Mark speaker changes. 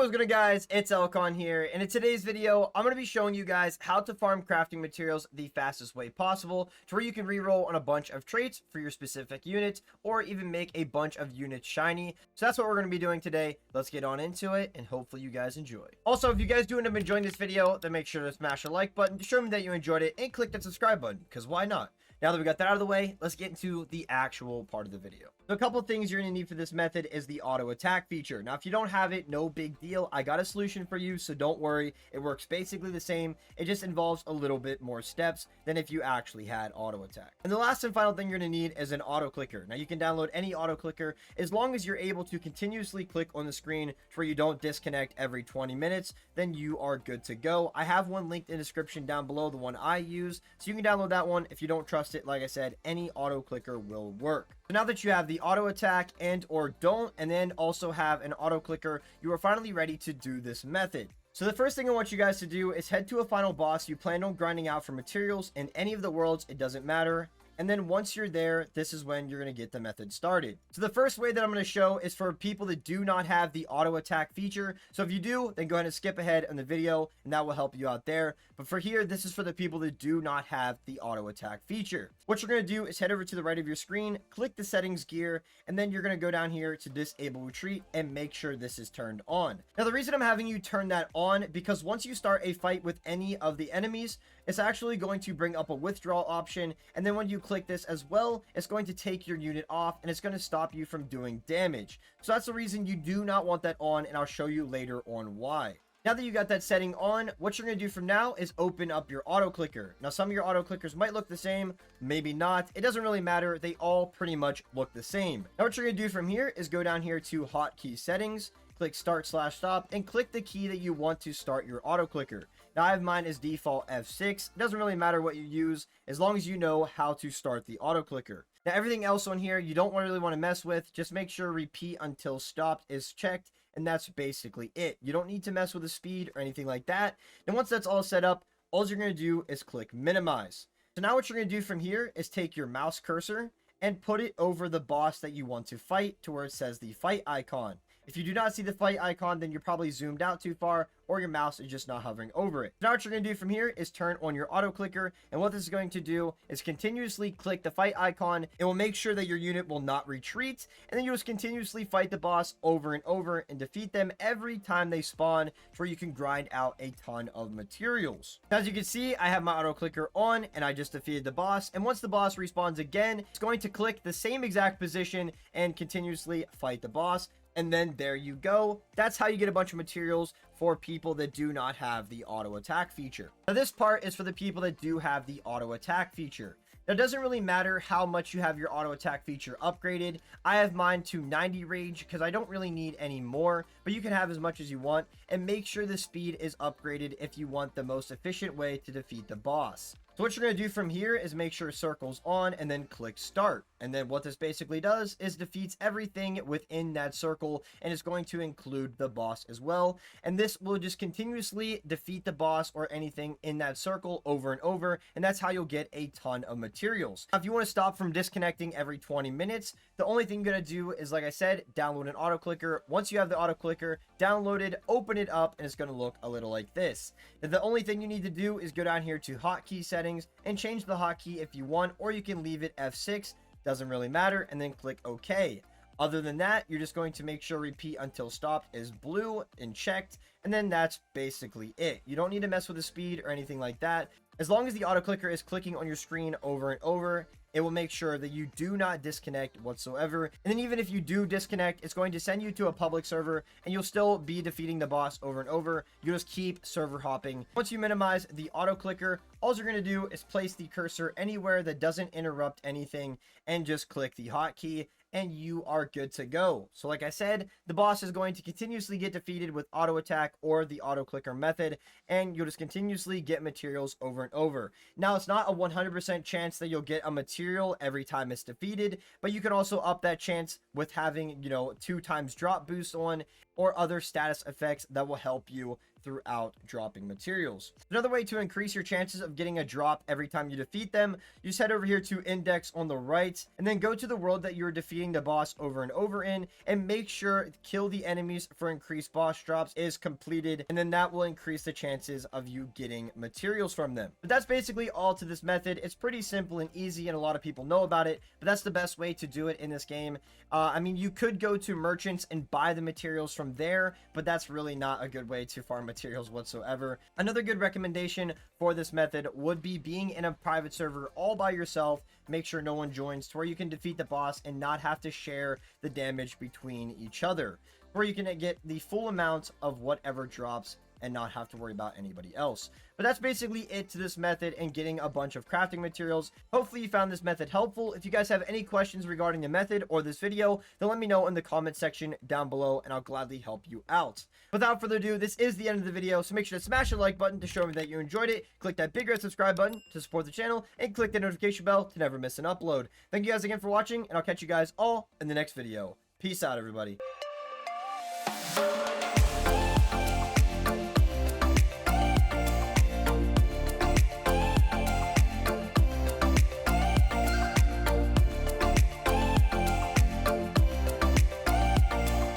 Speaker 1: What's good, guys? It's Elcon here, and in today's video I'm going to be showing you guys how to farm crafting materials the fastest way possible to where you can reroll on a bunch of traits for your specific units, or even make a bunch of units shiny. So that's what we're going to be doing today. Let's get on into it, and hopefully you guys enjoy. Also, if you guys do end up enjoying this video, then make sure to smash the like button to show me that you enjoyed it, and click that subscribe button, because why not? Now that we got that out of the way, let's get into the actual part of the video. So a couple of things you're going to need for this method is the auto attack feature. Now, if you don't have it, no big deal. I got a solution for you, so don't worry. It works basically the same. It just involves a little bit more steps than if you actually had auto attack. And the last and final thing you're going to need is an auto clicker. Now, you can download any auto clicker as long as you're able to continuously click on the screen to where you don't disconnect every 20 minutes, then you are good to go. I have one linked in the description down below, the one I use, so you can download that one. If you don't trust it, like I said, any auto clicker will work. So now that you have the auto attack and or don't, and then also have an auto clicker, you are finally ready to do this method. So the first thing I want you guys to do is head to a final boss you planned on grinding out for materials in any of the worlds, it doesn't matter. And then once you're there, this is when you're going to get the method started. So the first way that I'm going to show is for people that do not have the auto attack feature. So if you do, then go ahead and skip ahead in the video and that will help you out there. But for here, this is for the people that do not have the auto attack feature. What you're going to do is head over to the right of your screen, click the settings gear, and then you're going to go down here to disable retreat and make sure this is turned on. Now, the reason I'm having you turn that on, because once you start a fight with any of the enemies, it's actually going to bring up a withdrawal option, and then when you click this as well, it's going to take your unit off and it's going to stop you from doing damage. So that's the reason you do not want that on, and I'll show you later on why. Now that you got that setting on, what you're going to do from now is open up your auto clicker. Now, some of your auto clickers might look the same, maybe not. It doesn't really matter. They all pretty much look the same. Now, what you're going to do from here is go down here to hotkey settings, click start/stop, and click the key that you want to start your auto clicker. Now, I have mine as default F6. It doesn't really matter what you use as long as you know how to start the auto clicker. Now, everything else on here you don't really want to mess with. Just make sure repeat until stopped is checked, and that's basically it. You don't need to mess with the speed or anything like that. And once that's all set up, all you're going to do is click minimize. So now what you're going to do from here is take your mouse cursor and put it over the boss that you want to fight to where it says the fight icon. If you do not see the fight icon, then you're probably zoomed out too far, or your mouse is just not hovering over it. Now what you're going to do from here is turn on your auto clicker, and what this is going to do is continuously click the fight icon. It will make sure that your unit will not retreat, and then you just continuously fight the boss over and over and defeat them every time they spawn, where you can grind out a ton of materials. As you can see, I have my auto clicker on, and I just defeated the boss, and once the boss respawns again, it's going to click the same exact position and continuously fight the boss. And then there you go. That's how you get a bunch of materials for people that do not have the auto attack feature. Now, this part is for the people that do have the auto attack feature. Now, it doesn't really matter how much you have your auto attack feature upgraded. I have mine to 90 rage because I don't really need any more, but you can have as much as you want, and make sure the speed is upgraded if you want the most efficient way to defeat the boss. So what you're going to do from here is make sure circle's on and then click start. And then what this basically does is defeats everything within that circle, and it's going to include the boss as well. And this will just continuously defeat the boss or anything in that circle over and over, and that's how you'll get a ton of materials. Now, if you want to stop from disconnecting every 20 minutes, the only thing you're going to do is, like I said, download an auto clicker. Once you have the auto clicker downloaded, open it up, and it's going to look a little like this. Now, the only thing you need to do is go down here to hotkey settings and change the hotkey if you want, or you can leave it F6. Doesn't really matter, and then click OK. Other than that, you're just going to make sure repeat until stopped is blue and checked, and then that's basically it. You don't need to mess with the speed or anything like that. As long as the auto clicker is clicking on your screen over and over, it will make sure that you do not disconnect whatsoever. And then even if you do disconnect, it's going to send you to a public server, and you'll still be defeating the boss over and over. You just keep server hopping. Once you minimize the auto clicker, all you're going to do is place the cursor anywhere that doesn't interrupt anything and just click the hotkey, and you are good to go. So like I said, the boss is going to continuously get defeated with auto attack or the auto clicker method, and you'll just continuously get materials over and over. Now, it's not a 100% chance that you'll get a material every time it's defeated, but you can also up that chance with having, 2 times drop boost on, or other status effects that will help you throughout dropping materials. Another way to increase your chances of getting a drop every time you defeat them, you just head over here to index on the right, and then go to the world that you're defeating defeating the boss over and over in, and make sure kill the enemies for increased boss drops is completed, and then that will increase the chances of you getting materials from them. But that's basically all to this method. It's pretty simple and easy, and a lot of people know about it, but that's the best way to do it in this game. I mean, you could go to merchants and buy the materials from there, but that's really not a good way to farm materials whatsoever. Another good recommendation for this method would be being in a private server all by yourself. Make sure no one joins, to where you can defeat the boss and not have to share the damage between each other, where you can get the full amount of whatever drops and not have to worry about anybody else. But that's basically it to this method and getting a bunch of crafting materials. Hopefully you found this method helpful. If you guys have any questions regarding the method or this video, then let me know in the comment section down below, and I'll gladly help you out. Without further ado, this is the end of the video, so make sure to smash the like button to show me that you enjoyed it. Click that big red subscribe button to support the channel, and click the notification bell to never miss an upload. Thank you guys again for watching, and I'll catch you guys all in the next video. Peace out, everybody.